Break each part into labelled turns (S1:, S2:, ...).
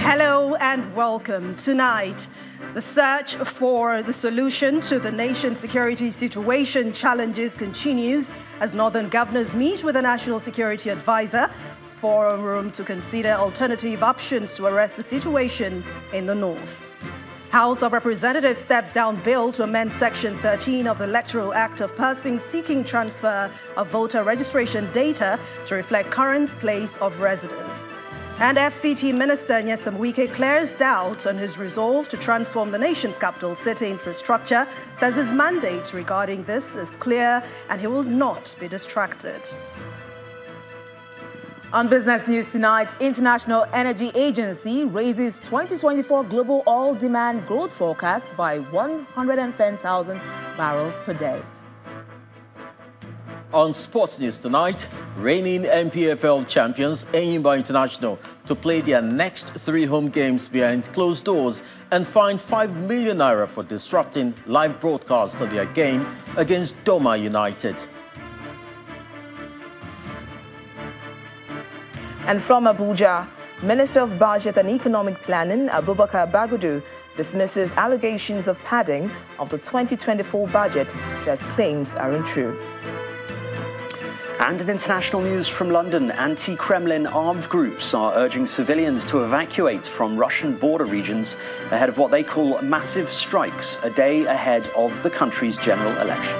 S1: Hello and welcome. Tonight, the search for the solution to the nation's security situation challenges continues as northern governors meet with the National Security Advisor for a room to consider alternative options to arrest the situation in the north. House of Representatives steps down bill to amend Section 13 of the Electoral Act of persons seeking transfer of voter registration data to reflect current place of residence. And FCT Minister Nyesom Wike clears doubt on his resolve to transform the nation's capital city infrastructure, says his mandate regarding this is clear and he will not be distracted.
S2: On business news tonight, International Energy Agency raises 2024 global oil demand growth forecast by 110,000 barrels per day.
S3: On sports news tonight, reigning MPFL champions Yaba International to play their next 3 home games behind closed doors and fined 5 million naira for disrupting live broadcast of their game against Doma United.
S2: And from Abuja, Minister of Budget and Economic Planning Abubakar Bagudu dismisses allegations of padding of the 2024 budget that claims are untrue.
S4: And in international news from London, anti-Kremlin armed groups are urging civilians to evacuate from Russian border regions ahead of what they call massive strikes, a day ahead of the country's general election.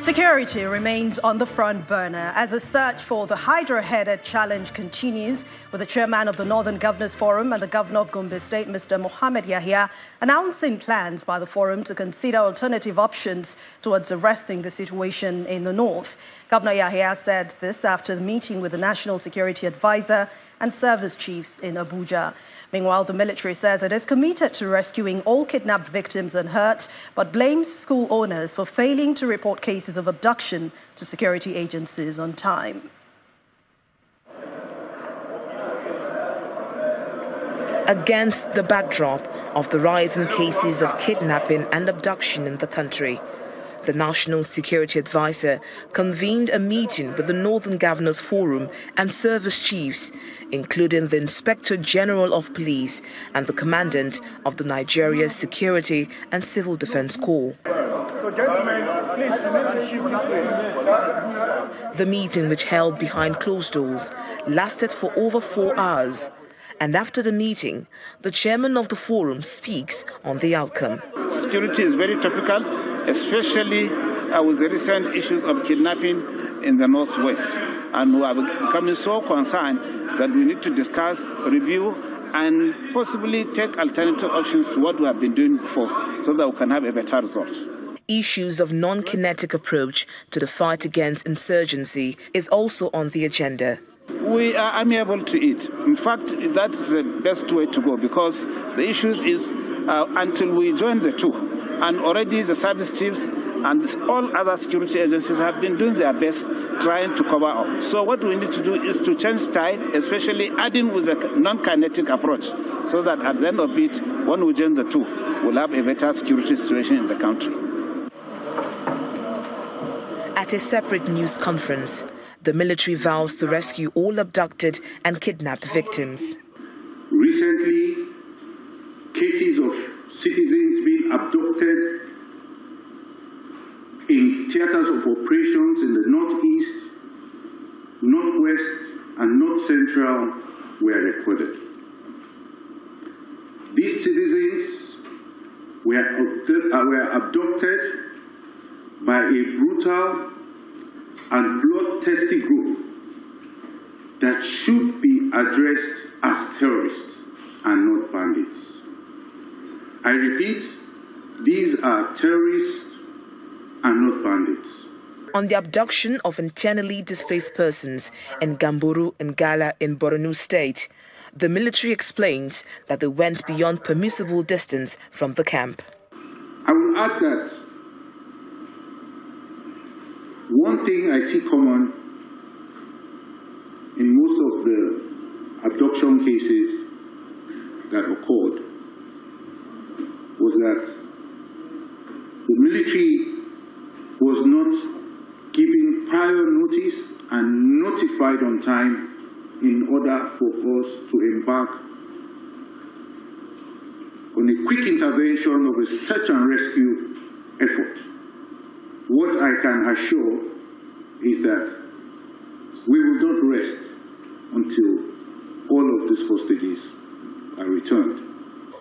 S1: Security remains on the front burner as a search for the hydra-headed challenge continues, with the chairman of the Northern Governors Forum and the governor of Gombe State, Mr. Mohammed Yahya, announcing plans by the forum to consider alternative options towards arresting the situation in the north. Governor Yahya said this after the meeting with the National Security Advisor and service chiefs in Abuja. Meanwhile, the military says it is committed to rescuing all kidnapped victims and hurt, but blames school owners for failing to report cases of abduction to security agencies on time.
S2: Against the backdrop of the rise in cases of kidnapping and abduction in the country, the National Security Advisor convened a meeting with the Northern Governors Forum and service chiefs, including the Inspector General of Police and the Commandant of the Nigeria Security and Civil Defense Corps. The meeting, which held behind closed doors, lasted for over 4 hours. And after the meeting, the chairman of the forum speaks on the outcome.
S5: Security is very topical, especially with the recent issues of kidnapping in the northwest. And we are becoming so concerned that we need to discuss, review, and possibly take alternative options to what we have been doing before so that we can have a better result.
S2: Issues of non-kinetic approach to the fight against insurgency is also on the agenda.
S5: We are amiable to it. In fact, that's the best way to go, because the issue is until we join the two. And already the service chiefs and all other security agencies have been doing their best trying to cover up. So what we need to do is to change style, especially adding with a non-kinetic approach, so that at the end of it, when we join the two, we'll have a better security situation in the country.
S2: At a separate news conference, the military vows to rescue all abducted and kidnapped victims.
S6: Recently, cases of citizens being abducted in theaters of operations in the northeast, northwest, and north central were recorded. These citizens were abducted by a brutal and bloodthirsty group that should be addressed as terrorists and not bandits. I repeat, these are terrorists and not bandits.
S2: On the abduction of internally displaced persons in Gamburu and Gala in Borno State, the military explains that they went beyond permissible distance from the camp.
S6: I will add that one thing I see common in most of the abduction cases that occurred was that the military was not given prior notice and notified on time in order for us to embark on a quick intervention of a search and rescue effort. What I can assure is that we will not rest until all of these hostages are returned.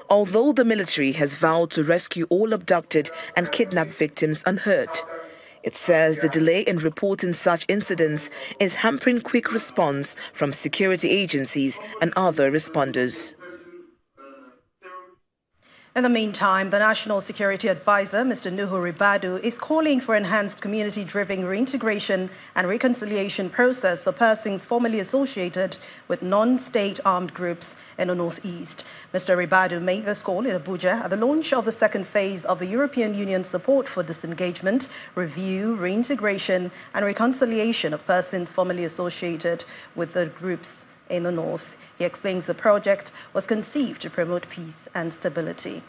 S2: Although the military has vowed to rescue all abducted and kidnapped victims unhurt, it says the delay in reporting such incidents is hampering quick response from security agencies and other responders.
S1: In the meantime, the National Security Advisor, Mr. Nuhu Ribadu, is calling for enhanced community-driven reintegration and reconciliation process for persons formerly associated with non-state armed groups in the Northeast. Mr. Ribadu made this call in Abuja at the launch of the second phase of the European Union support for disengagement, review, reintegration and reconciliation of persons formerly associated with the groups in the North. He explains the project was conceived to promote peace and stability.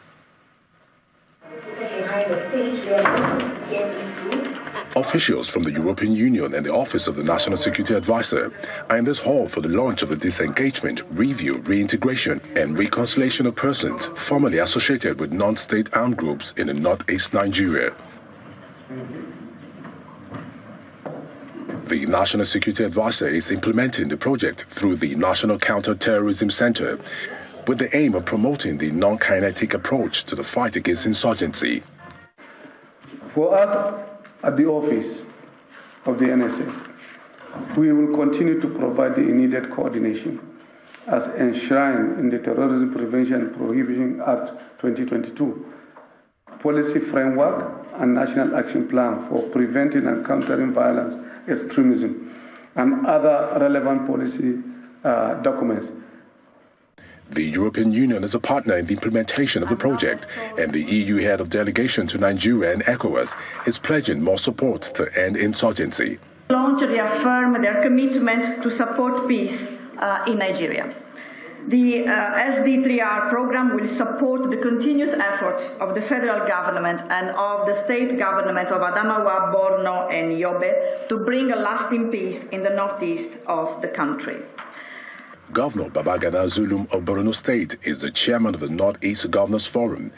S7: Officials from the European Union and the Office of the National Security Advisor are in this hall for the launch of the disengagement, review, reintegration and reconciliation of persons formerly associated with non-state armed groups in the northeast Nigeria. The National Security Advisor is implementing the project through the National Counter-Terrorism Center with the aim of promoting the non-kinetic approach to the fight against insurgency.
S8: For us at the office of the NSA, we will continue to provide the needed coordination as enshrined in the Terrorism Prevention and Prohibition Act 2022, policy framework and national action plan for preventing and countering violence, extremism, and other relevant policy documents.
S7: The European Union is a partner in the implementation of the project, and the EU head of delegation to Nigeria and ECOWAS is pledging more support to end insurgency.
S9: Launch reaffirm their commitment to support peace in Nigeria. The SD3R program will support the continuous efforts of the federal government and of the state governments of Adamawa, Borno, and Yobe to bring a lasting peace in the northeast of the country.
S7: Governor Babagana Zulum of Borno State is the chairman of the Northeast Governors Forum,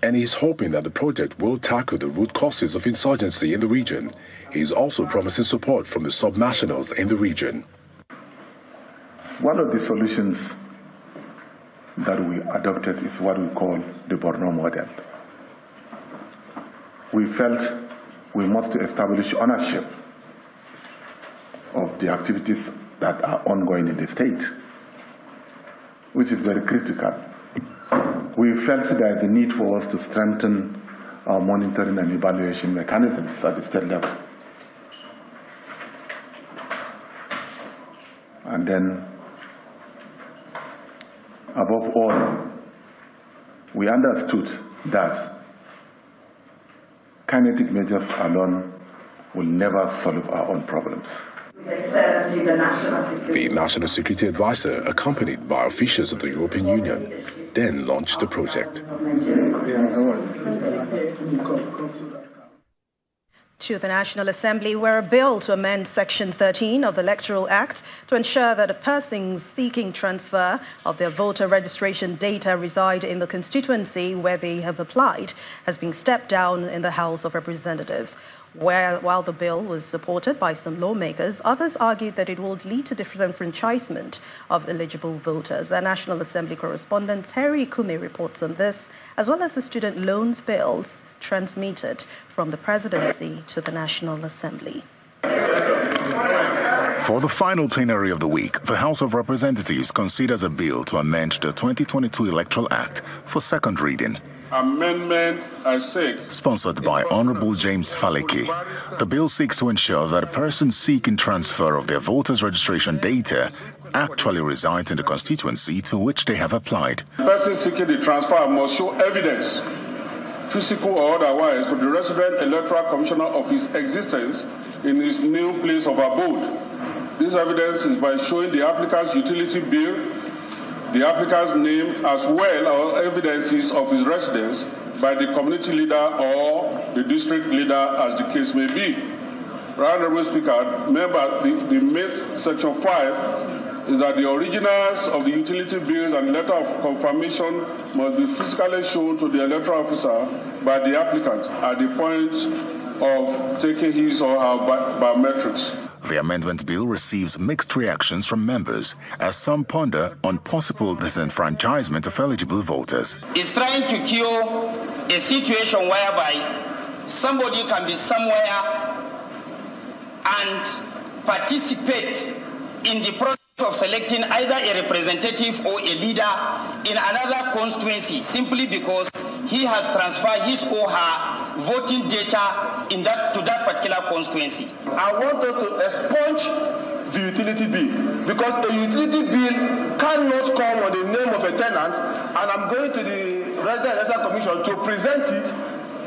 S7: and he is hoping that the project will tackle the root causes of insurgency in the region. He is also promising support from the subnationals in the region.
S10: One of the solutions that we adopted is what we call the Borno model. We felt we must establish ownership of the activities that are ongoing in the state, which is very critical. We felt there is a need for us to strengthen our monitoring and evaluation mechanisms at the state level. And then, above all, we understood that kinetic measures alone will never solve our own problems.
S7: The National Security Advisor, accompanied by officials of the European Union, then launched the project.
S1: To the National Assembly, where a bill to amend Section 13 of the Electoral Act to ensure that persons seeking transfer of their voter registration data reside in the constituency where they have applied has been stepped down in the House of Representatives. While the bill was supported by some lawmakers, others argued that it would lead to disenfranchisement of eligible voters. Our National Assembly correspondent Terry Kume reports on this, as well as the student loans bills transmitted from the presidency to the National Assembly.
S11: For the final plenary of the week, the House of Representatives considers a bill to amend the 2022 Electoral Act for second reading.
S12: Amendment, I say.
S11: Sponsored by Honorable James Faleke, the bill seeks to ensure that a person seeking transfer of their voters' registration data actually resides in the constituency to which they have applied.
S12: The person seeking the transfer must show evidence, physical or otherwise, to the resident electoral commissioner of his existence in his new place of abode. This evidence is by showing the applicant's utility bill, the applicant's name, as well as evidences of his residence by the community leader or the district leader, as the case may be. Honorable Speaker, remember the Section 5 is that the originals of the utility bills and letter of confirmation must be physically shown to the electoral officer by the applicant at the point of taking his or her biometrics.
S11: The amendment bill receives mixed reactions from members as some ponder on possible disenfranchisement of eligible voters.
S13: It's trying to cure a situation whereby somebody can be somewhere and participate in the process of selecting either a representative or a leader in another constituency simply because he has transferred his or her voting data to that particular constituency.
S14: I want us to expunge the utility bill because a utility bill cannot come on the name of a tenant, and I'm going to the Resident Election Commission to present it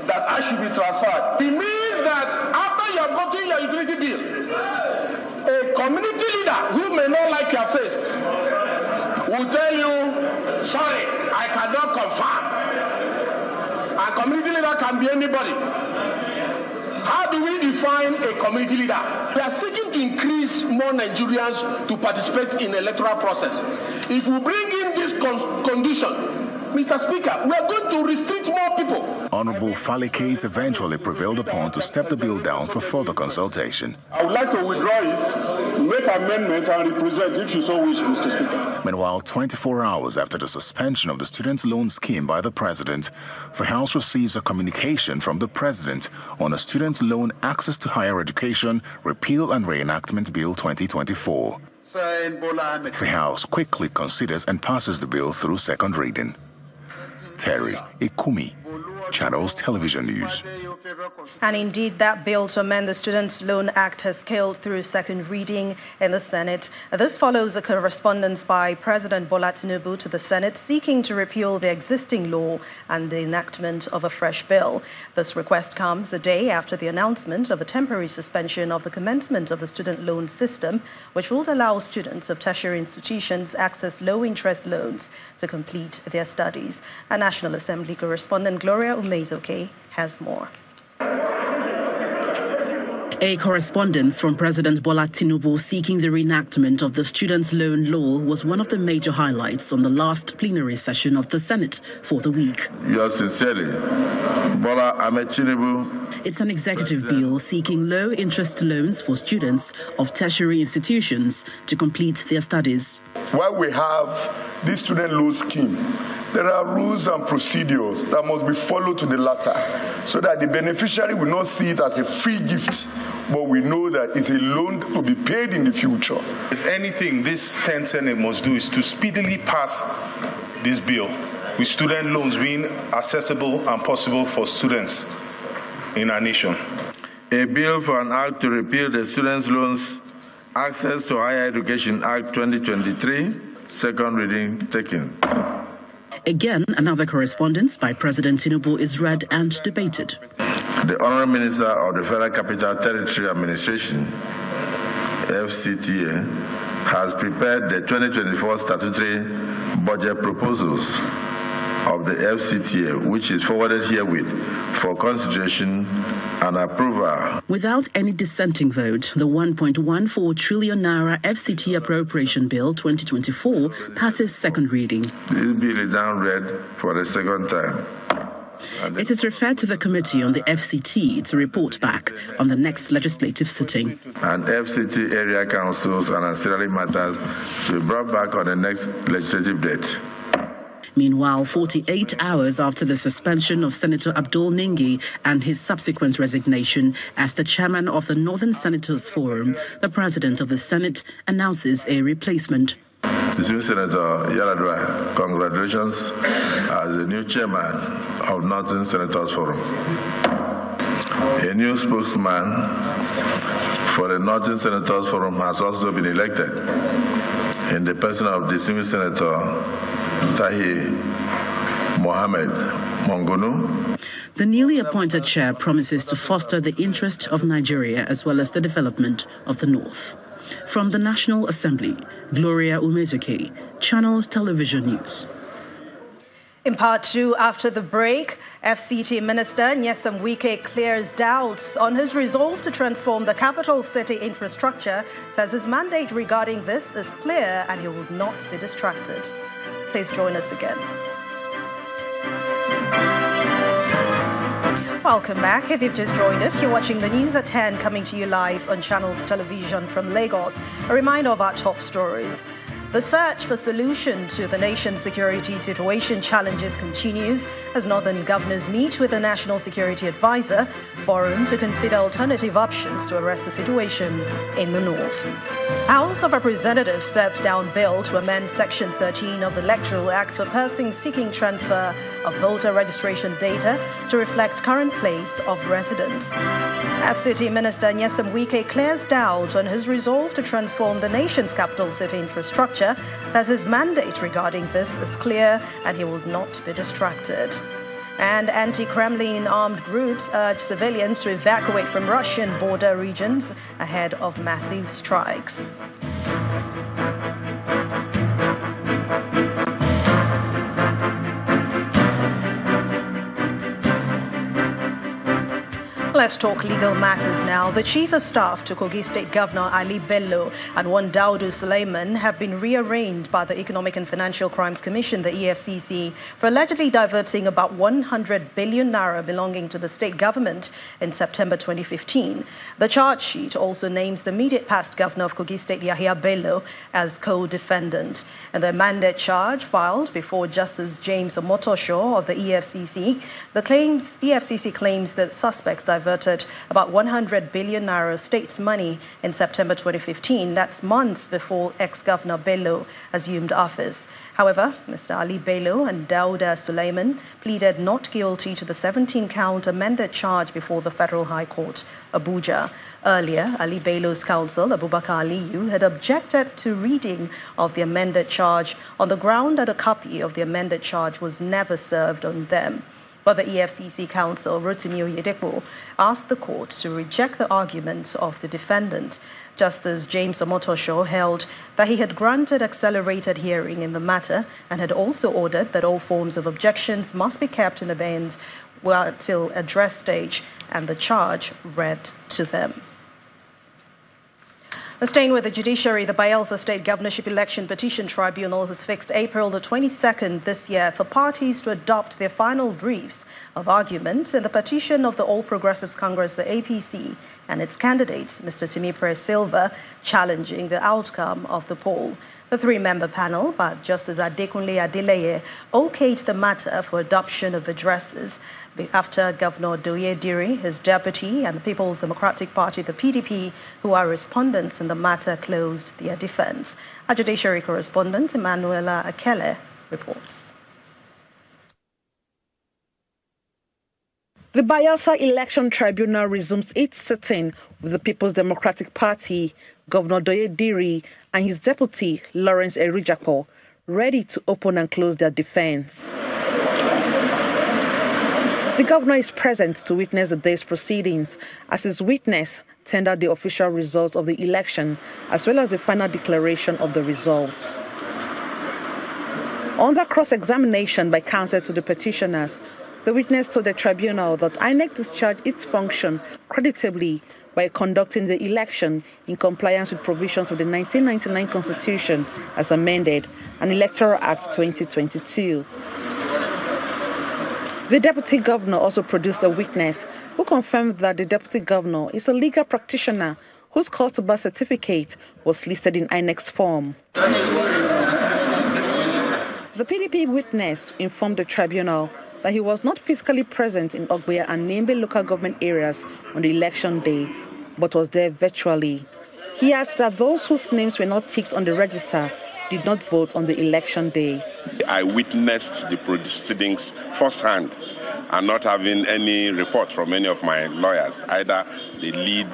S14: that I should be transferred. It means that after you have gotten your utility bill, a community leader who may not like your face will tell you, sorry, I cannot confirm. A community leader can be anybody. How do we define a community leader? We are seeking to increase more Nigerians to participate in the electoral process. If we bring in this condition, Mr. Speaker, we are going to restrict more people.
S11: Honorable Falike's eventually prevailed upon to step the bill down for further consultation.
S12: I would like to withdraw it, make amendments and represent if you so wish, Mr. Speaker.
S11: Meanwhile, 24 hours after the suspension of the student loan scheme by the president, the House receives a communication from the president on a student loan access to higher education repeal and reenactment bill 2024. The House quickly considers and passes the bill through second reading. Terry Ikumi, Channels Television News.
S1: And indeed, that bill to amend the Students' Loan Act has scaled through second reading in the Senate. This follows a correspondence by President Bola Tinubu to the Senate seeking to repeal the existing law and the enactment of a fresh bill. This request comes a day after the announcement of a temporary suspension of the commencement of the student loan system, which will allow students of tertiary institutions access low-interest loans to complete their studies. A National Assembly correspondent, Gloria Umezoke, has more.
S15: A correspondence from President Bola Tinubu seeking the reenactment of the students' loan law was one of the major highlights on the last plenary session of the Senate for the week.
S14: Yours sincerely, Bola Ahmed Tinubu.
S15: It's an executive bill seeking low-interest loans for students of tertiary institutions to complete their studies.
S14: While we have this student loan scheme, there are rules and procedures that must be followed to the latter so that the beneficiary will not see it as a free gift, but we know that it's a loan to be paid in the future.
S16: If anything this 10th Senate must do is to speedily pass this bill, with student loans being accessible and possible for students in our nation.
S14: A bill for an act to repeal the Students' Loans Access to Higher Education Act 2023, second reading taken.
S15: Again, another correspondence by President Tinubu is read and debated.
S14: The Honourable Minister of the Federal Capital Territory Administration, FCTA, has prepared the 2024 statutory budget proposals of the FCTA, which is forwarded herewith for consideration and approval.
S15: Without any dissenting vote, the 1.14 trillion naira FCT appropriation bill 2024 passes second reading.
S14: This bill is now read for the second time.
S15: It is referred to the Committee on the FCT to report back on the next legislative sitting.
S14: And FCT area councils and ancillary matters will be brought back on the next legislative date.
S15: Meanwhile, 48 hours after the suspension of Senator Abdul Ningi and his subsequent resignation as the chairman of the Northern Senators Forum, the president of the Senate announces a replacement.
S14: Distinguished Senator Yaradua, congratulations as the new chairman of Northern Senators Forum. A new spokesman for the Northern Senators Forum has also been elected in the person of distinguished Senator Tahi Mohammed Mongunu.
S15: The newly appointed chair promises to foster the interest of Nigeria as well as the development of the North. From the National Assembly, Gloria Umezoke, Channels Television News.
S1: In part two, after the break, FCT Minister Nyesom Wike clears doubts on his resolve to transform the capital city infrastructure, says his mandate regarding this is clear and he will not be distracted. Please join us again. Welcome back. If you've just joined us, you're watching the news at 10 coming to you live on Channels Television from Lagos. A reminder of our top stories. The search for solution to the nation's security situation challenges continues as northern governors meet with the National Security Advisor Forum to consider alternative options to arrest the situation in the north. House of Representatives steps down bill to amend Section 13 of the Electoral Act for persons seeking transfer of voter registration data to reflect current place of residence. FCT Minister Nyesom Wike clears doubt on his resolve to transform the nation's capital city infrastructure, says his mandate regarding this is clear and he will not be distracted. And anti-Kremlin armed groups urge civilians to evacuate from Russian border regions ahead of massive strikes. Let's talk legal matters now. The Chief of Staff to Kogi State Governor Ali Bello and one Daudu Suleiman have been rearranged by the Economic and Financial Crimes Commission, the EFCC, for allegedly diverting about 100 billion naira belonging to the state government in September 2015. The charge sheet also names the immediate past governor of Kogi State, Yahya Bello, as co-defendant. And the amended charge filed before Justice James Omotosho of the EFCC, EFCC claims that suspects diverted about 100 billion naira state's money in September 2015. That's months before ex-governor Bello assumed office. However, Mr. Ali Bello and Dauda Suleiman pleaded not guilty to the 17-count amended charge before the Federal High Court, Abuja. Earlier, Ali Bello's counsel, Abubakar Aliyu, had objected to reading of the amended charge on the ground that a copy of the amended charge was never served on them. But the EFCC counsel, Rotimi, asked the court to reject the arguments of the defendant. Justice James Omotosho held that he had granted accelerated hearing in the matter and had also ordered that all forms of objections must be kept in abeyance till address stage and the charge read to them. Staying with the judiciary, the Bayelsa State Governorship Election Petition Tribunal has fixed April the 22nd this year for parties to adopt their final briefs of argument in the petition of the All Progressives Congress, the APC, and its candidates, Mr. Timipre Silva, challenging the outcome of the poll. The three-member panel, by Justice Adekunle Adeleye, okayed the matter for adoption of addresses after Governor Doye Diri, his deputy, and the People's Democratic Party, the PDP, who are respondents in the matter, closed their defense. Our judiciary correspondent, Emanuela Akele, reports.
S2: The Bayelsa Election Tribunal resumes its sitting with the People's Democratic Party, Governor Doye Diri, and his deputy, Lawrence Erijapo, ready to open and close their defense. The governor is present to witness the day's proceedings as his witness tendered the official results of the election as well as the final declaration of the results. Under cross-examination by counsel to the petitioners, the witness told the tribunal that INEC discharged its function creditably by conducting the election in compliance with provisions of the 1999 Constitution as amended and Electoral Act 2022. The deputy governor also produced a witness who confirmed that the deputy governor is a legal practitioner whose call to birth certificate was listed in INEC's form. The PDP witness informed the tribunal that he was not physically present in Ogboya and Nembe local government areas on the election day, but was there virtually. He adds that those whose names were not ticked on the register did not vote on the election day.
S17: I witnessed the proceedings firsthand and not having any report from any of my lawyers, either the lead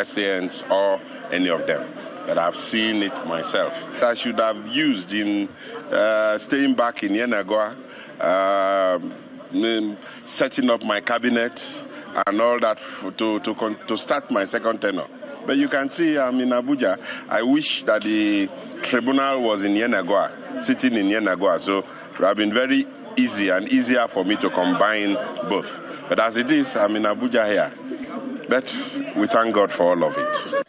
S17: SANs or any of them. But I've seen it myself. I should have used in staying back in Yenagoa, setting up my cabinet and all that to start my second tenure. But you can see I'm in Abuja. I wish that the tribunal was in Yenagoa, sitting in Yenagoa. So I've been very easy and easier for me to combine both. But as it is, I'm in Abuja here. But we thank God for all of it.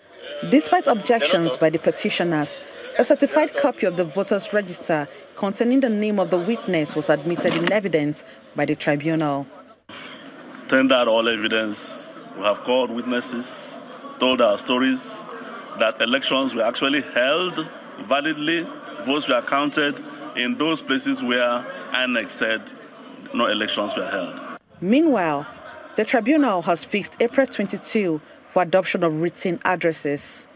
S2: Despite objections by the petitioners, a certified copy of the voters' register containing the name of the witness was admitted in evidence by the tribunal.
S18: Tendered all evidence. We have called witnesses, told our stories, that elections were actually held validly, votes were counted in those places where INEC said no elections were held. Meanwhile,
S2: the tribunal has fixed April 22 for adoption of written addresses.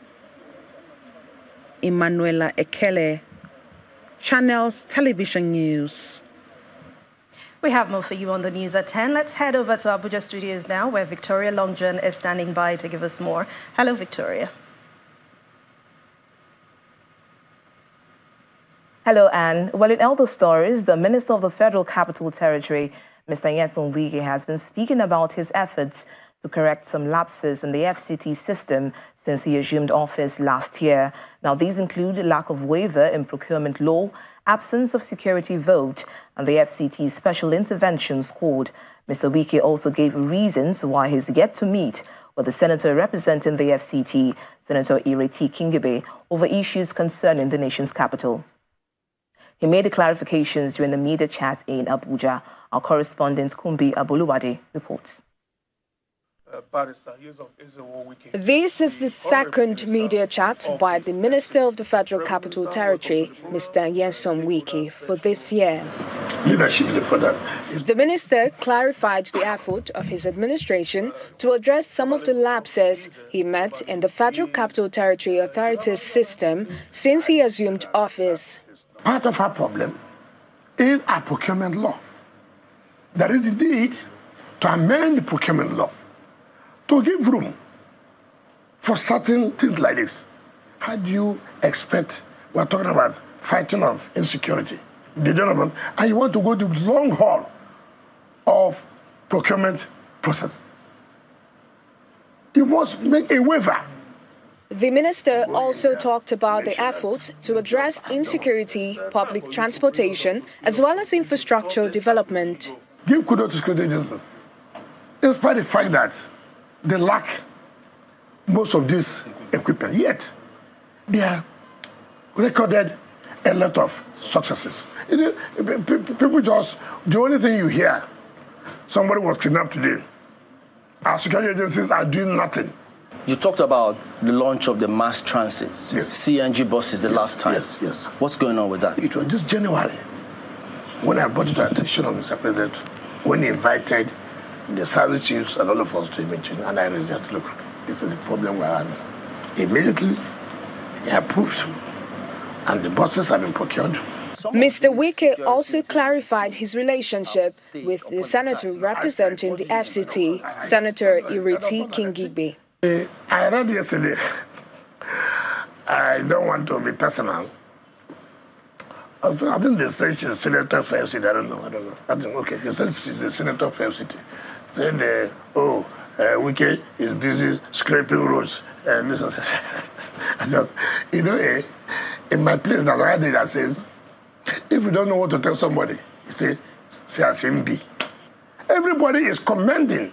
S2: Emanuela Ekele, Channels Television News.
S1: We have more for you on the news at 10. Let's head over to Abuja studios now, where Victoria Longjohn is standing by to give us more. Hello, Victoria.
S19: Hello, Anne. Well, in other stories, the Minister of the Federal Capital Territory, Mr. Nyesom Wike, has been speaking about his efforts to correct some lapses in the FCT system since he assumed office last year. Now, these include lack of waiver in procurement law, absence of security vote, and the FCT Special Intervention Squad. Mr. Wike also gave reasons why he's yet to meet with the senator representing the FCT, Senator Ireti Kingibe, over issues concerning the nation's capital. He made the clarifications during the media chat in Abuja. Our correspondent Kumbi Abuluwade reports.
S20: This is the second media chat by the Minister of the Federal Capital Territory, Mr. Nyesom Wike, for this year. The minister clarified the effort of his administration to address some of the lapses he met in the Federal Capital Territory Authorities system since he assumed office.
S21: Part of our problem is our procurement law. There is indeed to amend the procurement law to give room for certain things like this. How do you expect, we're talking about fighting of insecurity, the gentleman, and you want to go the long haul of procurement process. You must make a waiver.
S20: The minister also talked about the efforts to address insecurity, public transportation, as well as infrastructure development.
S21: Give kudos to security agencies, despite the fact that they lack most of this equipment, yet they have recorded a lot of successes. People just, the only thing you hear, somebody was kidnapped today. Our security agencies are doing nothing.
S22: You talked about the launch of the mass transit,
S21: yes.
S22: CNG buses the last time.
S21: Yes.
S22: What's going on with that?
S21: It was this January when I brought it to the attention of Mr. President, when he invited the service chiefs and all of us to a meeting, and I just look, this is the problem we're having. Immediately, he approved, and the buses have been procured.
S20: Mr. Wike also clarified his relationship with the senator representing the FCT, Senator Ireti Kingibe.
S21: I read yesterday, I don't want to be personal. I think they say she's a senator for FCT, I don't know. Okay, they said she's a senator for FCT. Saying, Wike is busy scraping roads. And this you know, in my place, that's why I said, if you don't know what to tell somebody, you say as him be. Everybody is commending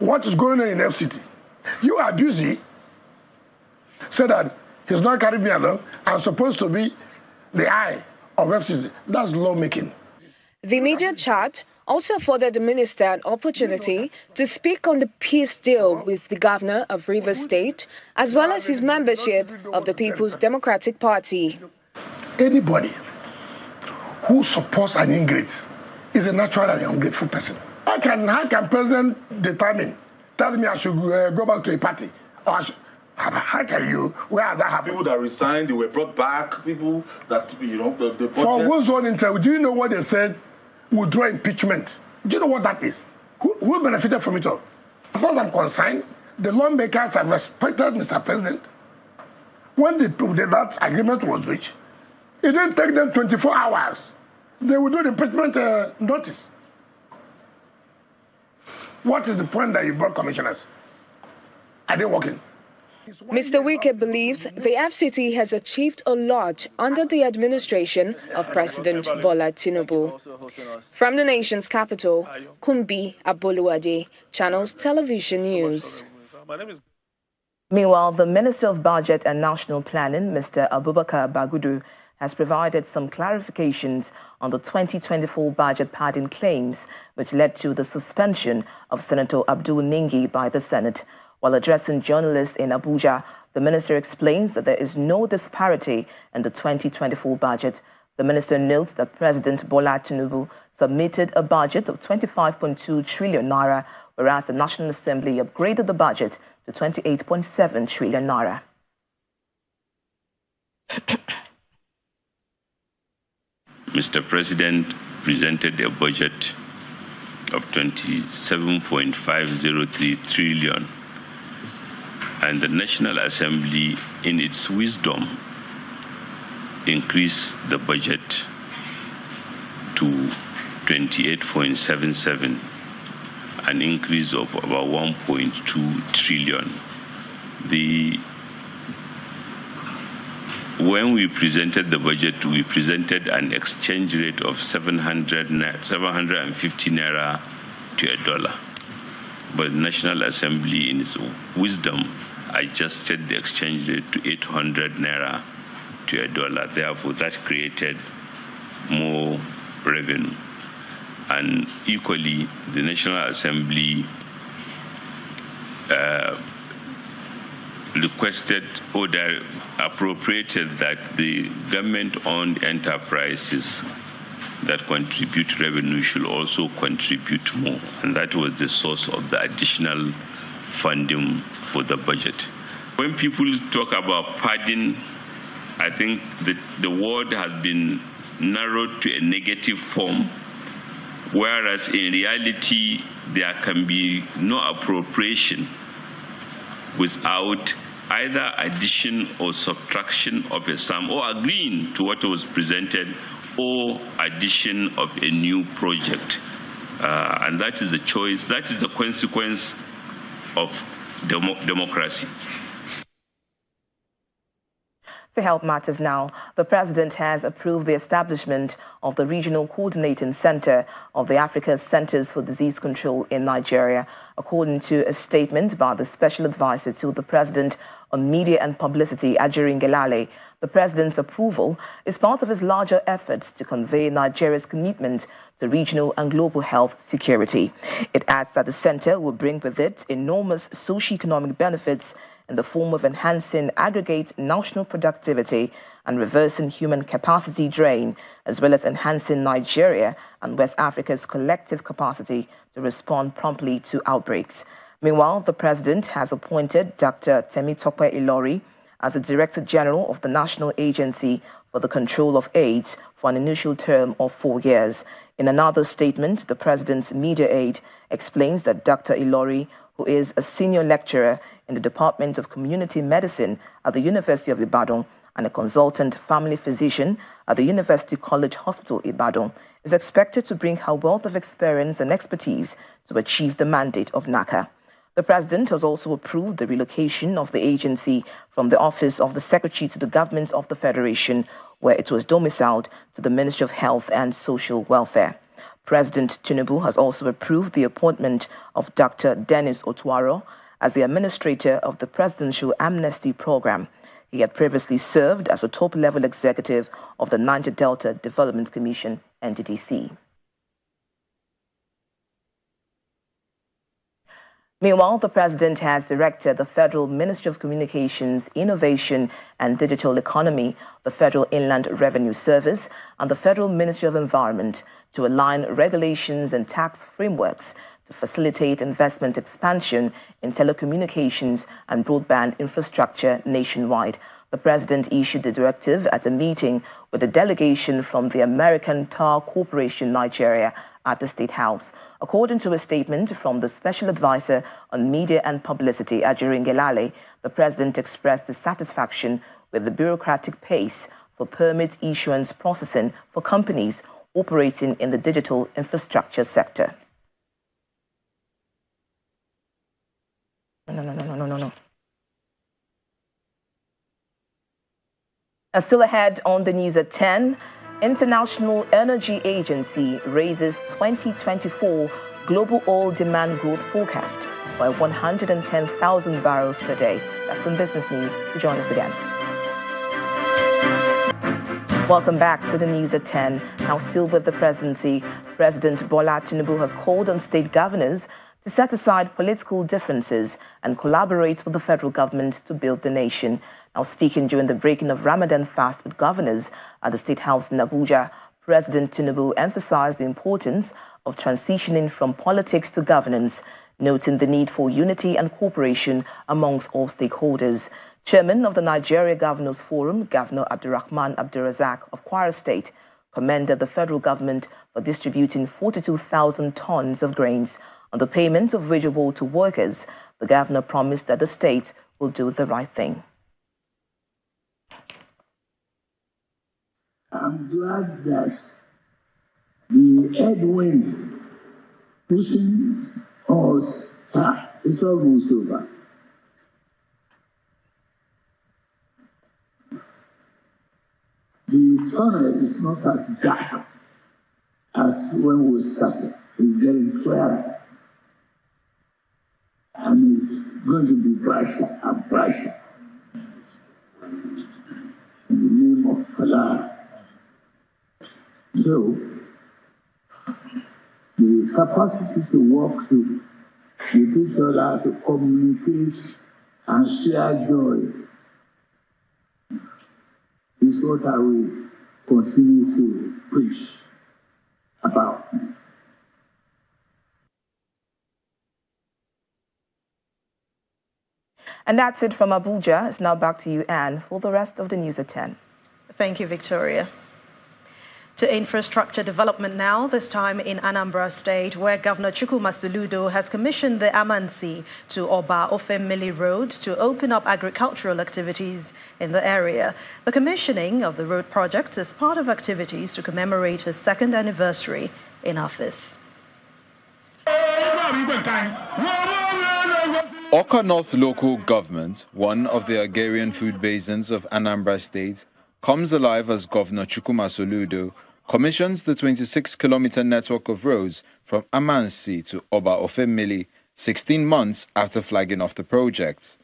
S21: what is going on in FCT. You are busy, say that he's not carrying me along. I'm supposed to be the eye of FCT. That's lawmaking.
S20: The media chat also afforded the minister an opportunity to speak on the peace deal with the governor of Rivers State, as well as his membership of the People's Democratic Party.
S21: Anybody who supports an ingrate is a natural and ungrateful person. How can President tell me I should go back to a party? Or how can you? Where has that happened?
S23: People that resigned, they were brought back. People that, you know, the
S21: for whose own interest? Do you know what they said? Withdraw impeachment. Do you know what that is? Who benefited from it all? As far as I'm concerned, the lawmakers have respected Mr. President. When that agreement was reached, it didn't take them 24 hours. They would do the impeachment notice. What is the point that you brought commissioners? Are they working?
S20: Mr. Wike believes the FCT has achieved a lot under the administration of President Bola Tinubu. From the nation's capital, Kumbi Aboluwade, Channels Television News.
S19: Meanwhile, the Minister of Budget and National Planning, Mr. Abubakar Bagudu, has provided some clarifications on the 2024 budget padding claims, which led to the suspension of Senator Abdul Ningi by the Senate. While addressing journalists in Abuja, the minister explains that there is no disparity in the 2024 budget. The minister notes that President Bola Tinubu submitted a budget of 25.2 trillion naira, whereas the National Assembly upgraded the budget to 28.7 trillion naira.
S3: Mr. President presented a budget of 27.503 trillion, and the National Assembly, in its wisdom, increased the budget to 28.77, an increase of about 1.2 trillion. When we presented the budget, we presented an exchange rate of 750 naira to $1. But the National Assembly, in its wisdom, adjusted the exchange rate to 800 naira to $1. Therefore, that created more revenue. And equally, the National Assembly requested or appropriated that the government-owned enterprises that contribute revenue should also contribute more. And that was the source of the additional funding for the budget. When people talk about padding, I think that the word has been narrowed to a negative form, whereas in reality, there can be no appropriation without either addition or subtraction of a sum, or agreeing to what was presented, or addition of a new project. And that is the choice, that is the consequence of democracy.
S19: To help matters now, the President has approved the establishment of the Regional Coordinating Center of the Africa Centers for Disease Control in Nigeria, according to a statement by the Special Advisor to the President on Media and Publicity, Ajirin Gelale. The President's approval is part of his larger efforts to convey Nigeria's commitment to regional and global health security. It adds that the center will bring with it enormous socio-economic benefits in the form of enhancing aggregate national productivity and reversing human capacity drain, as well as enhancing Nigeria and West Africa's collective capacity to respond promptly to outbreaks. Meanwhile, the President has appointed Dr. Temitope Ilori as the Director General of the National Agency for the Control of AIDS for an initial term of 4 years. In another statement, the President's media aide explains that Dr. Ilori, who is a senior lecturer in the Department of Community Medicine at the University of Ibadan and a consultant family physician at the University College Hospital Ibadan, is expected to bring her wealth of experience and expertise to achieve the mandate of NACA. The President has also approved the relocation of the agency from the Office of the Secretary to the Government of the Federation, where it was domiciled, to the Ministry of Health and Social Welfare. President Tinubu has also approved the appointment of Dr. Dennis Otuaro as the administrator of the Presidential Amnesty Program. He had previously served as a top-level executive of the Niger Delta Development Commission, NDDC. Meanwhile, the President has directed the Federal Ministry of Communications, Innovation and Digital Economy, the Federal Inland Revenue Service, and the Federal Ministry of Environment to align regulations and tax frameworks to facilitate investment expansion in telecommunications and broadband infrastructure nationwide. The President issued the directive at a meeting with a delegation from the American Tower Corporation Nigeria at the State House. According to a statement from the Special Advisor on Media and Publicity, Ajirin Gelale, the President expressed dissatisfaction with the bureaucratic pace for permit issuance processing for companies operating in the digital infrastructure sector. No. Still ahead on the news at 10, International Energy Agency raises 2024 global oil demand growth forecast by 110,000 barrels per day. That's on Business News. To join us again. Welcome back to the news at 10. Now still with the presidency, President Bola Tinubu has called on state governors to set aside political differences and collaborate with the federal government to build the nation. Now speaking during the breaking of Ramadan fast with governors at the State House in Abuja, President Tinubu emphasized the importance of transitioning from politics to governance, noting the need for unity and cooperation amongst all stakeholders. Chairman of the Nigeria Governors Forum, Governor Abdurrahman Abdurrazak of Kwara State, commended the federal government for distributing 42,000 tons of grains. On the payment of wageable to workers, the governor promised that the state will do the right thing.
S4: I'm glad that the headwind pushing us back is almost over. The tunnel is not as dark as when we started. It's getting clearer. And it's going to be brighter and brighter. In the name of Allah. So, the capacity to work with each other, to communicate and share joy is what I will continue to preach about.
S19: And that's it from Abuja. It's now back to you, Anne, for the rest of the news at 10.
S1: Thank you, Victoria. To infrastructure development now, this time in Anambra State, where Governor Chukwuma Soludo has commissioned the Amansi to Oba Ofemili Road to open up agricultural activities in the area. The commissioning of the road project is part of activities to commemorate his second anniversary in office.
S5: Awka North Local Government, one of the agrarian food basins of Anambra State, comes alive as Governor Chukwuma Soludo commissions the 26-kilometer network of roads from Amansi to Oba Ofemili 16 months after flagging off the project.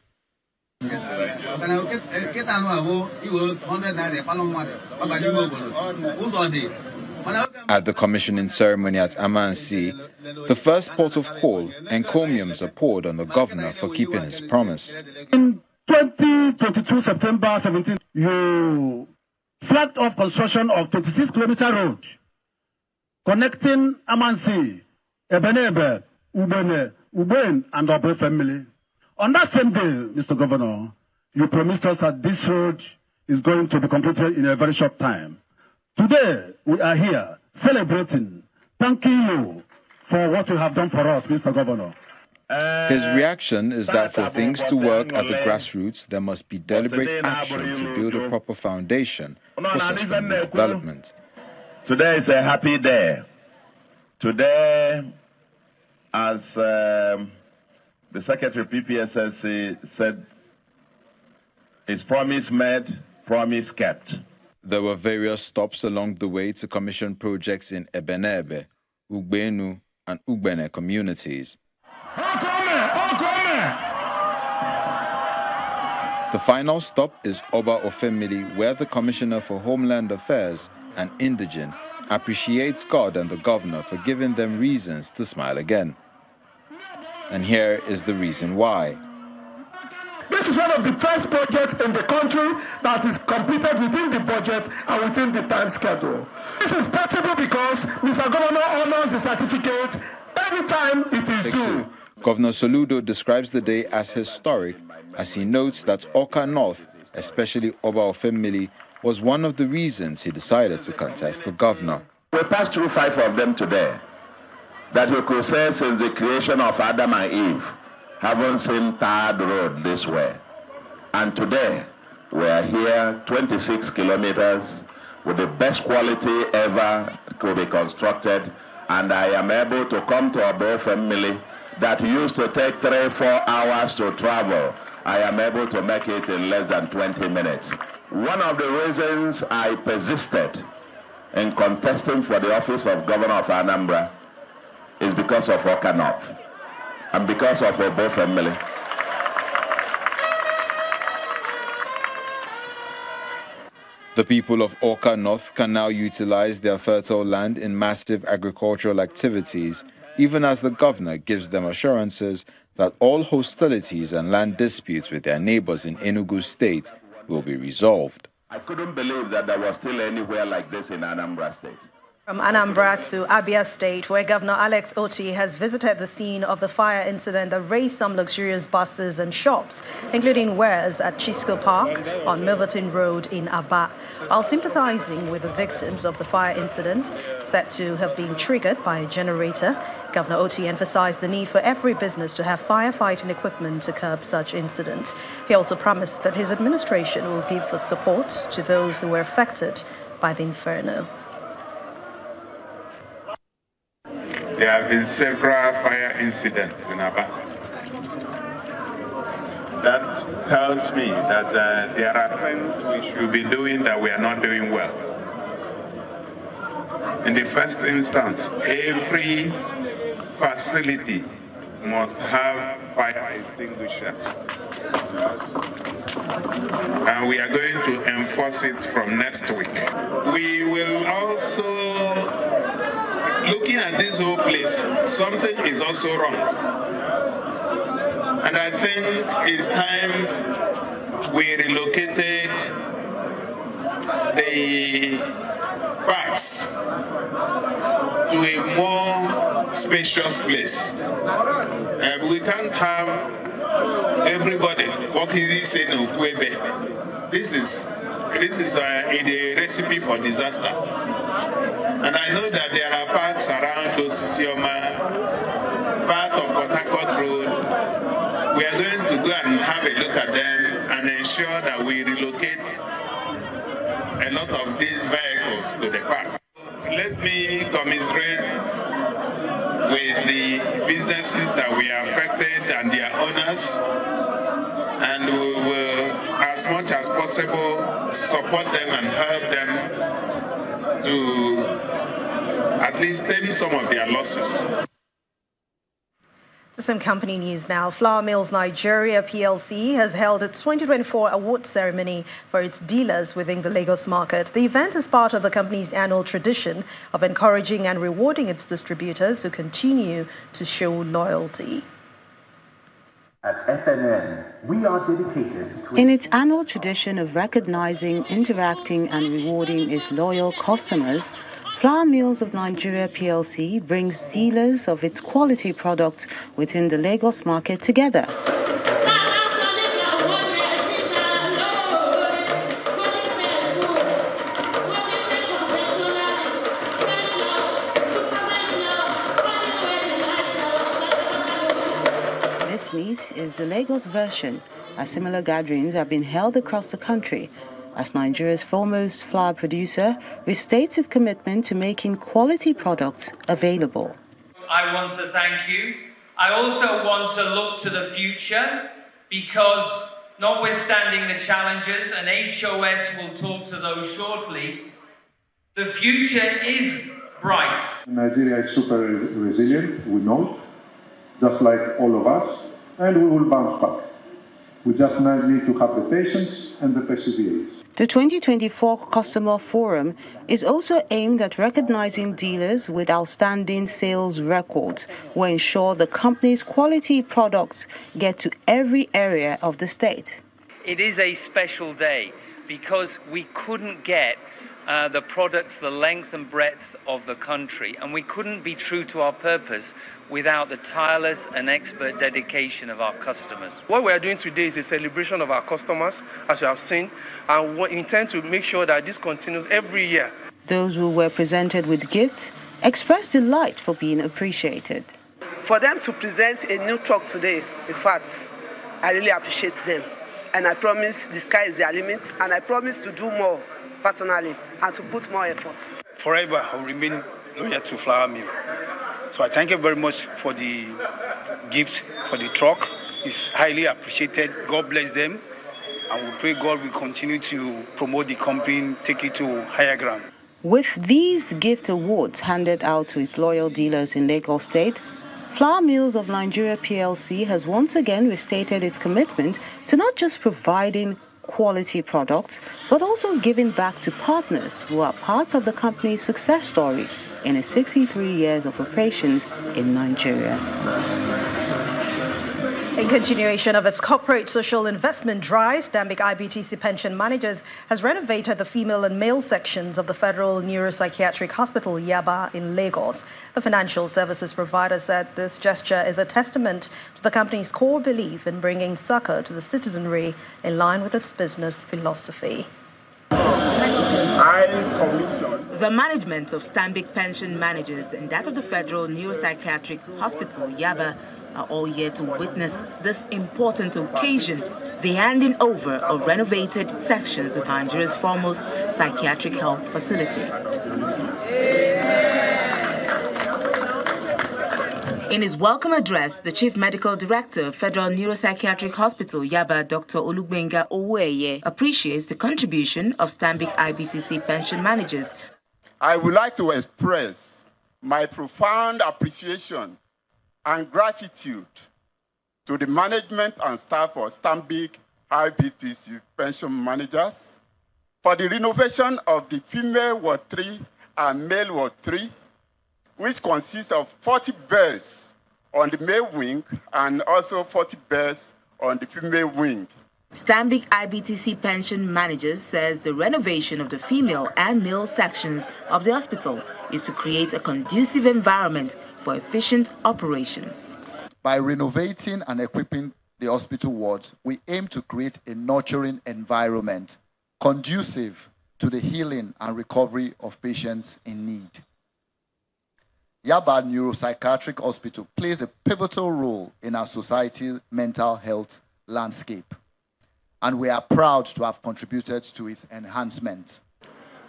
S5: At the commissioning ceremony at Amansi, the first port of call, encomiums are poured on the governor for keeping his promise.
S21: In 2022 September 17, you flagged off construction of 26-kilometer road connecting Amansi, Ebenebe, Uben, and Oba Ofemili. On that same day, Mr. Governor, you promised us that this road is going to be completed in a very short time. Today, we are here celebrating, thanking you for what you have done for us, Mr. Governor.
S5: His reaction is that for things to work at the grassroots, there must be deliberate action to build a proper foundation for sustainable development.
S6: Today is a happy day. Today, as the Secretary PPSSC said, is promise made, promise kept.
S5: There were various stops along the way to commission projects in Ebenebe, Ugbenu, and Ugbene communities. The final stop is Oba Ofemili, where the Commissioner for Homeland Affairs and Indigene appreciates God and the governor for giving them reasons to smile again. And here is the reason why.
S21: This is one of the first projects in the country that is completed within the budget and within the time schedule. This is possible because Mr. Governor honors the certificate every time it is due.
S5: Governor Soludo describes the day as historic, as he notes that Awka North, especially Oba Ofemili, was one of the reasons he decided to contest for governor.
S6: We passed through 5 of them today that we could say since the creation of Adam and Eve, haven't seen tarred road this way. And today, we are here 26 kilometers with the best quality ever could be constructed. And I am able to come to Oba Ofemili that used to take 3-4 hours to travel. I am able to make it in less than 20 minutes. One of the reasons I persisted in contesting for the office of Governor of Anambra is because of Awka North and because of Obo family.
S5: The people of Awka North can now utilize their fertile land in massive agricultural activities, even as the governor gives them assurances that all hostilities and land disputes with their neighbors in Enugu State will be resolved.
S6: I couldn't believe that there was still anywhere like this in Anambra State.
S1: From Anambra to Abia State, where Governor Alex Oti has visited the scene of the fire incident that razed some luxurious buses and shops, including wares at Chisco Park on Milverton Road in Aba. While sympathizing with the victims of the fire incident, said to have been triggered by a generator, Governor Oti emphasized the need for every business to have firefighting equipment to curb such incidents. He also promised that his administration will give support to those who were affected by the inferno.
S8: There have been several fire incidents in Aba. That tells me that there are things we should be doing that we are not doing well. In the first instance, every facility must have fire extinguishers. And we are going to enforce it from next week. We will also, looking at this whole place, something is also wrong. And I think it's time we relocated the parks to a more spacious place. We can't have everybody walking this in of Webe. This is a recipe for disaster. And I know that there are parks around Osisioma, part of Port Harcourt Road. We are going to go and have a look at them and ensure that we relocate a lot of these vehicles to the park. Let me commiserate with the businesses that we are affected and their owners, and we will, as much as possible, support them and help them to at least tame some of their losses.
S1: Some company news now. Mills Nigeria PLC has held its 2024 award ceremony for its dealers within the Lagos market. The event is part of the company's annual tradition of encouraging and rewarding its distributors who continue to show loyalty.
S9: At FNN, we are dedicated to...
S10: In its annual tradition of recognizing, interacting and rewarding its loyal customers, Flour Mills of Nigeria PLC brings dealers of its quality products within the Lagos market together. This meet is the Lagos version, as similar gatherings have been held across the country, as Nigeria's foremost flour producer restates its commitment to making quality products available.
S24: I want to thank you. I also want to look to the future because, notwithstanding the challenges, and HOS will talk to those shortly, the future is bright.
S25: Nigeria is super resilient, we know, just like all of us, and we will bounce back. We just need to have the patience and the perseverance.
S10: The 2024 Customer Forum is also aimed at recognizing dealers with outstanding sales records who ensure the company's quality products get to every area of the state.
S24: It is a special day because we couldn't get the products, the length and breadth of the country, and we couldn't be true to our purpose without the tireless and expert dedication of our customers.
S26: What we are doing today is a celebration of our customers, as you have seen, and we intend to make sure that this continues every year.
S10: Those who were presented with gifts expressed delight for being appreciated.
S27: For them to present a new truck today, in fact, I really appreciate them. And I promise the sky is their limit, and I promise to do more personally and to put more effort.
S28: Forever, I will remain loyal to Flour Mill. So I thank you very much for the gift for the truck. It's highly appreciated. God bless them. And we pray God will continue to promote the company, take it to higher ground.
S10: With these gift awards handed out to its loyal dealers in Lagos State, Flour Mills of Nigeria PLC has once again restated its commitment to not just providing quality products, but also giving back to partners who are part of the company's success story in its 63 years of operations in Nigeria.
S1: In continuation of its corporate social investment drive, Stanbic IBTC Pension Managers has renovated the female and male sections of the Federal Neuropsychiatric Hospital, Yaba, in Lagos. The financial services provider said this gesture is a testament to the company's core belief in bringing succor to the citizenry in line with its business philosophy.
S2: The management of Stanbic Pension Managers and that of the Federal Neuropsychiatric Hospital, Yaba, are all here to witness this important occasion, the handing over of renovated sections of Nigeria's foremost psychiatric health facility. In his welcome address, the Chief Medical Director of Federal Neuropsychiatric Hospital, Yaba, Dr. Olugbenga Oweye, appreciates the contribution of Stanbic IBTC Pension Managers.
S7: I would like to express my profound appreciation and gratitude to the management and staff of Stanbic IBTC Pension Managers for the renovation of the female Ward 3 and male Ward 3, which consists of 40 beds on the male wing and also 40 beds on the female wing.
S2: Stanbic IBTC Pension Managers says the renovation of the female and male sections of the hospital is to create a conducive environment for efficient operations.
S11: By renovating and equipping the hospital wards, we aim to create a nurturing environment conducive to the healing and recovery of patients in need. Yaba Neuropsychiatric Hospital plays a pivotal role in our society's mental health landscape, and we are proud to have contributed to its enhancement.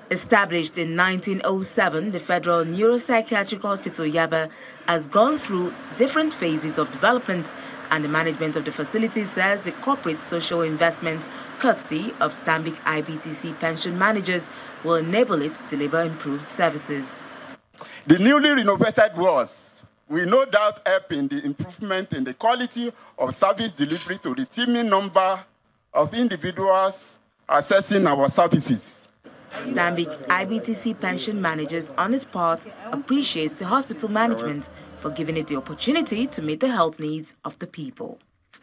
S2: Established in 1907, the Federal Neuropsychiatric Hospital, Yaba, has gone through different phases of development, and the management of the facility says the corporate social investment, courtesy of Stanbic IBTC Pension Managers, will enable it to deliver improved services.
S7: The newly renovated wards will no doubt help in the improvement in the quality of service delivery to the teeming number of individuals accessing our services.
S2: Stanbic IBTC Pension Managers, on its part, appreciates the hospital management for giving it the opportunity to meet the health needs of the people.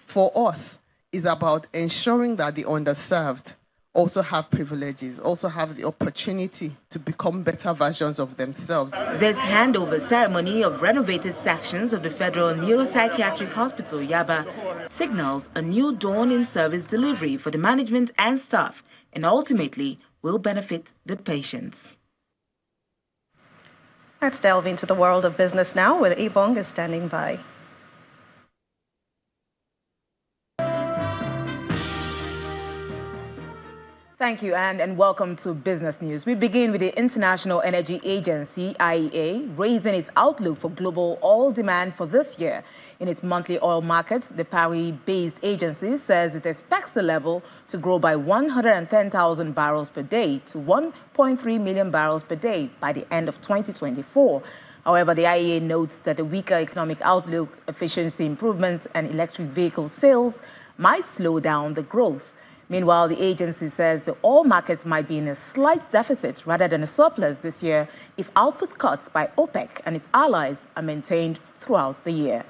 S12: For us, it's about ensuring that the underserved also have privileges, also have the opportunity to become better versions of themselves.
S2: This handover ceremony of renovated sections of the Federal Neuropsychiatric Hospital, Yaba, signals a new dawn in service delivery for the management and staff, and ultimately will benefit the patients.
S1: Let's delve into the world of business now, where Ibom is standing by.
S19: Thank you, Anne, and welcome to Business News. We begin with the International Energy Agency, IEA, raising its outlook for global oil demand for this year. In its monthly oil markets, the Paris-based agency says it expects the level to grow by 110,000 barrels per day to 1.3 million barrels per day by the end of 2024. However, the IEA notes that the weaker economic outlook, efficiency improvements, and electric vehicle sales might slow down the growth. Meanwhile, the agency says the oil markets might be in a slight deficit rather than a surplus this year if output cuts by OPEC and its allies are maintained throughout the year.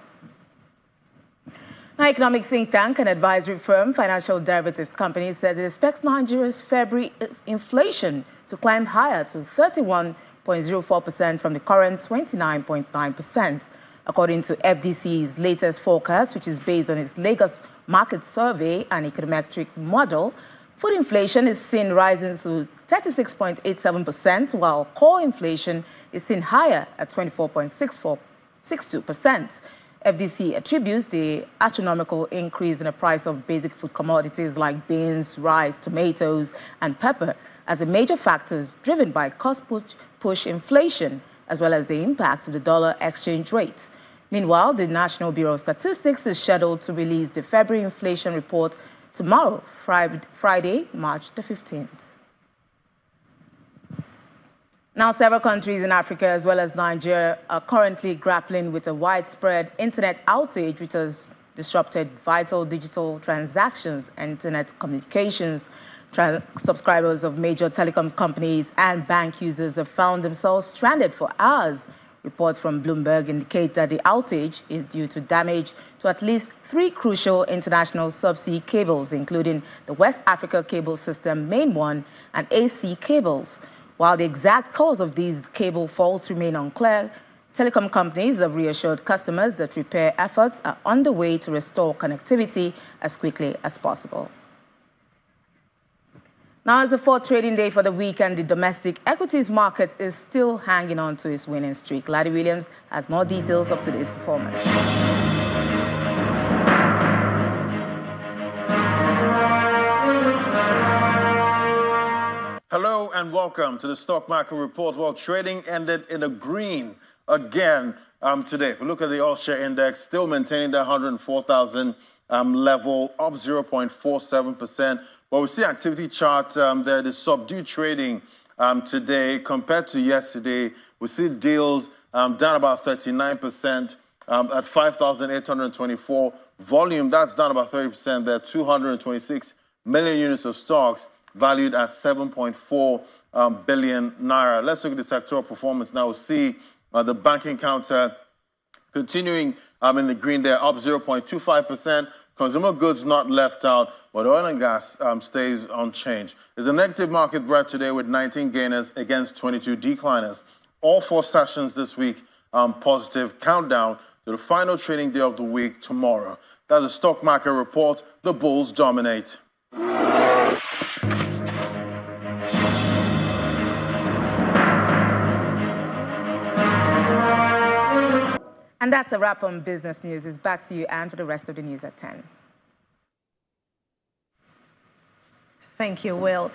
S19: Now, economic think tank and advisory firm Financial Derivatives Company says it expects Nigeria's February inflation to climb higher to 31.04% from the current 29.9%. According to FDC's latest forecast, which is based on its Lagos market survey and econometric model, food inflation is seen rising to 36.87%, while core inflation is seen higher at 24.62%. FDC attributes the astronomical increase in the price of basic food commodities like beans, rice, tomatoes, and pepper as the major factors driven by cost-push inflation, as well as the impact of the dollar exchange rate. Meanwhile, the National Bureau of Statistics is scheduled to release the February inflation report tomorrow, Friday, March the 15th. Now, several countries in Africa, as well as Nigeria, are currently grappling with a widespread internet outage, which has disrupted vital digital transactions and internet communications. Subscribers of major telecom companies and bank users have found themselves stranded for hours. Reports from Bloomberg indicate that the outage is due to damage to at least 3 crucial international subsea cables, including the West Africa Cable System Main 1 and AC cables. While the exact cause of these cable faults remain unclear, telecom companies have reassured customers that repair efforts are underway to restore connectivity as quickly as possible. Now, as the 4th trading day for the weekend, the domestic equities market is still hanging on to its winning streak. Laddie Williams has more details of today's performance.
S13: Hello and welcome to the Stock Market Report. Well, trading ended in a green again today. If we look at the all-share index, still maintaining that 104,000 level, up 0.47%. Well, we see activity chart there, the subdued trading today compared to yesterday. We see deals down about 39% at 5,824. Volume, that's down about 30%. There are 226 million units of stocks valued at 7.4 billion naira. Let's look at the sectoral performance now. We'll see the banking counter continuing in the green there, up 0.25%. Consumer goods not left out, but oil and gas stays unchanged. There's a negative market breadth today with 19 gainers against 22 decliners. All 4 sessions this week positive. Countdown to the final trading day of the week tomorrow. That's a stock market report. The bulls dominate.
S19: And that's a wrap on business news. It's back to you, Anne, for the rest of the news at 10.
S1: Thank you, Will.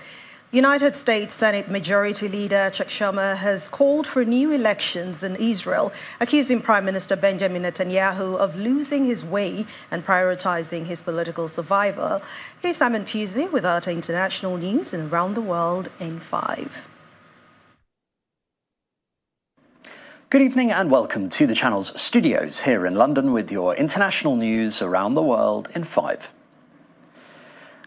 S1: United States Senate Majority Leader Chukwuma has called for new elections in Israel, accusing Prime Minister Benjamin Netanyahu of losing his way and prioritizing his political survival. Here's Simon Pusey with our international news and around the world in 5.
S14: Good evening and welcome to the channel's studios here in London with your international news around the world in 5.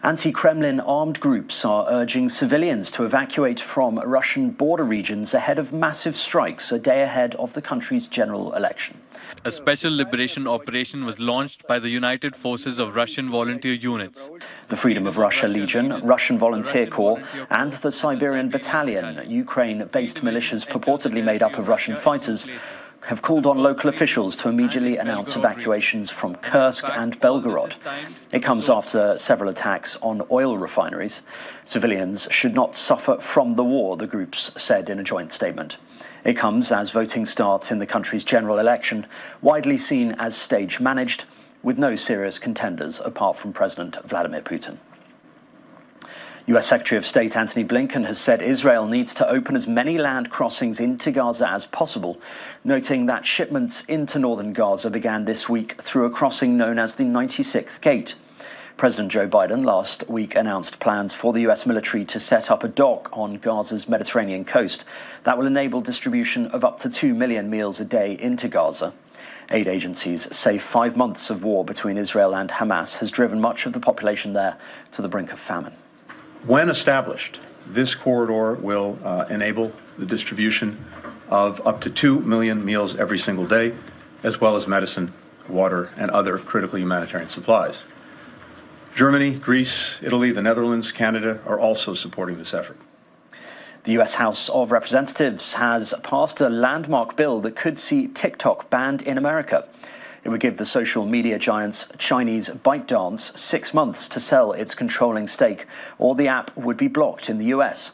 S14: Anti-Kremlin armed groups are urging civilians to evacuate from Russian border regions ahead of massive strikes a day ahead of the country's general election.
S15: A special liberation operation was launched by the United Forces of Russian Volunteer Units.
S14: The Freedom of Russia Legion, Russian Volunteer Corps, and the Siberian Battalion, Ukraine-based militias purportedly made up of Russian fighters, have called on local officials to immediately announce evacuations from Kursk and Belgorod. It comes after several attacks on oil refineries. Civilians should not suffer from the war, the groups said in a joint statement. It comes as voting starts in the country's general election, widely seen as stage-managed, with no serious contenders apart from President Vladimir Putin. U.S. Secretary of State Antony Blinken has said Israel needs to open as many land crossings into Gaza as possible, noting that shipments into northern Gaza began this week through a crossing known as the 96th Gate. President Joe Biden last week announced plans for the U.S. military to set up a dock on Gaza's Mediterranean coast that will enable distribution of up to 2 million meals a day into Gaza. Aid agencies say 5 months of war between Israel and Hamas has driven much of the population there to the brink of famine.
S16: When established, this corridor will enable the distribution of up to 2 million meals every single day, as well as medicine, water, and other critical humanitarian supplies. Germany, Greece, Italy, the Netherlands, Canada are also supporting this effort.
S14: The U.S. House of Representatives has passed a landmark bill that could see TikTok banned in America. It would give the social media giant's Chinese ByteDance 6 months to sell its controlling stake, or the app would be blocked in the US.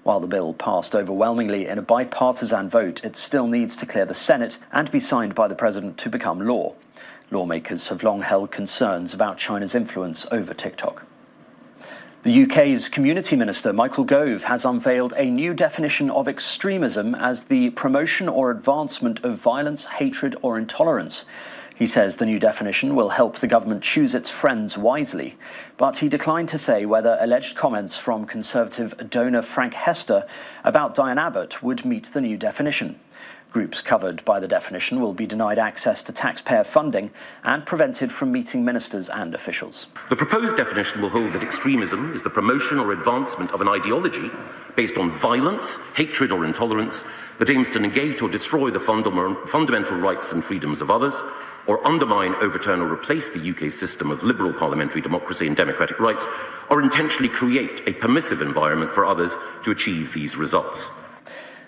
S14: While the bill passed overwhelmingly in a bipartisan vote, it still needs to clear the Senate and be signed by the president to become law. Lawmakers have long held concerns about China's influence over TikTok. The UK's Community Minister, Michael Gove, has unveiled a new definition of extremism as the promotion or advancement of violence, hatred or intolerance. He says the new definition will help the government choose its friends wisely, but he declined to say whether alleged comments from Conservative donor Frank Hester about Diane Abbott would meet the new definition. Groups covered by the definition will be denied access to taxpayer funding and prevented from meeting ministers and officials.
S3: The proposed definition will hold that extremism is the promotion or advancement of an ideology based on violence, hatred or intolerance that aims to negate or destroy the fundamental rights and freedoms of others, or undermine, overturn or replace the UK system of liberal parliamentary democracy and democratic rights, or intentionally create a permissive environment for others to achieve these results.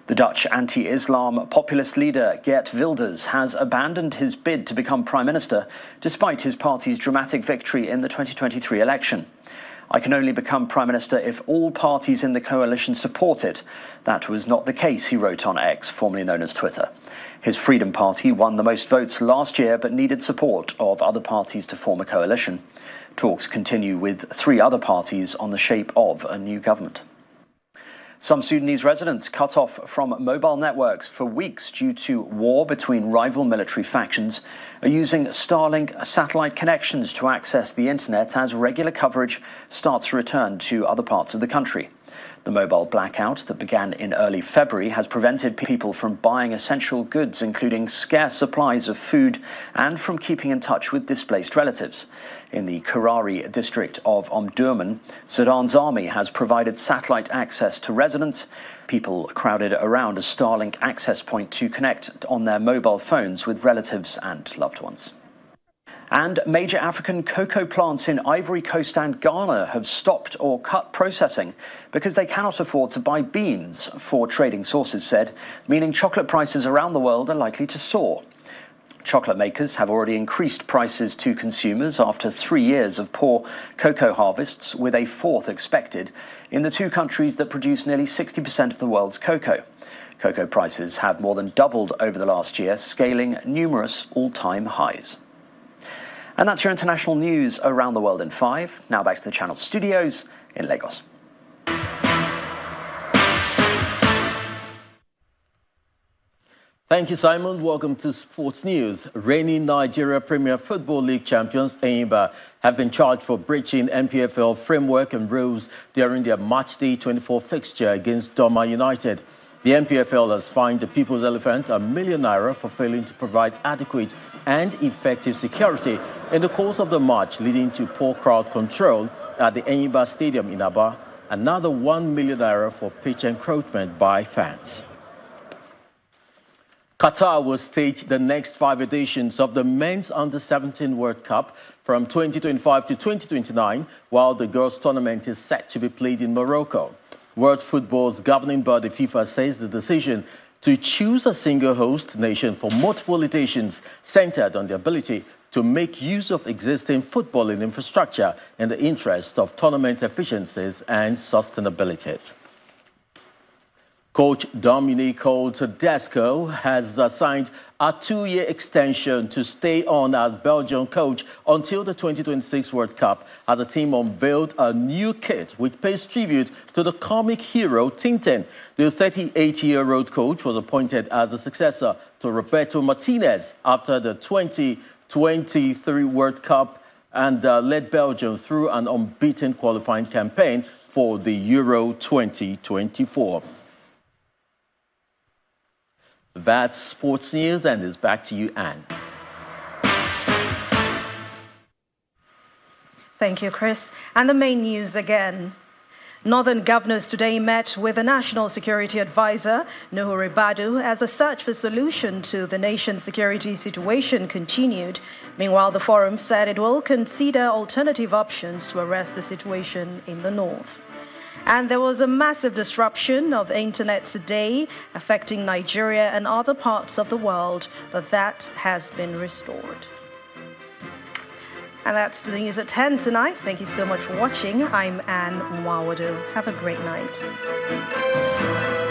S14: The Dutch anti-Islam populist leader Geert Wilders has abandoned his bid to become Prime Minister despite his party's dramatic victory in the 2023 election. "I can only become Prime Minister if all parties in the coalition support it. That was not the case," he wrote on X, formerly known as Twitter. His Freedom Party won the most votes last year but needed support of other parties to form a coalition. Talks continue with 3 other parties on the shape of a new government. Some Sudanese residents cut off from mobile networks for weeks due to war between rival military factions are using Starlink satellite connections to access the internet as regular coverage starts to return to other parts of the country. The mobile blackout that began in early February has prevented people from buying essential goods, including scarce supplies of food, and from keeping in touch with displaced relatives. In the Karari district of Omdurman, Sudan's army has provided satellite access to residents. People crowded around a Starlink access point to connect on their mobile phones with relatives and loved ones. And major African cocoa plants in Ivory Coast and Ghana have stopped or cut processing because they cannot afford to buy beans, 4 trading sources said, meaning chocolate prices around the world are likely to soar. Chocolate makers have already increased prices to consumers after 3 years of poor cocoa harvests, with a 4th expected in the 2 countries that produce nearly 60% of the world's cocoa. Cocoa prices have more than doubled over the last year, scaling numerous all-time highs. And that's your international news around the world in 5. Now back to the Channel studios in Lagos.
S4: Thank you, Simon. Welcome to Sports News. Reigning Nigeria Premier Football League champions Yaba have been charged for breaching NPFL framework and rules during their Matchday 24 fixture against Doma United. The NPFL has fined the People's Elephant ₦1 million for failing to provide adequate and effective security in the course of the match, leading to poor crowd control at the Yaba Stadium in Abia, another ₦1 million for pitch encroachment by fans. Qatar will stage the next 5 editions of the Men's Under-17 World Cup from 2025 to 2029, while the girls' tournament is set to be played in Morocco. World Football's governing body FIFA says the decision to choose a single host nation for multiple editions centered on the ability to make use of existing footballing infrastructure in the interest of tournament efficiencies and sustainability. Coach Domenico Tedesco has signed a 2-year extension to stay on as Belgian coach until the 2026 World Cup, as the team unveiled a new kit which pays tribute to the comic hero Tintin. The 38-year-old coach was appointed as the successor to Roberto Martinez after the 2023 World Cup and led Belgium through an unbeaten qualifying campaign for the Euro 2024. That's Sports News, and it's back to you, Anne.
S1: Thank you, Chris. And the main news again. Northern governors today met with the National Security Advisor, Nuhu Ribadu, as a search for solution to the nation's security situation continued. Meanwhile, the forum said it will consider alternative options to arrest the situation in the north. And there was a massive disruption of the internet today, affecting Nigeria and other parts of the world, but that has been restored. And that's the news at 10 tonight. Thank you so much for watching. I'm Anne Mwawadu. Have a great night.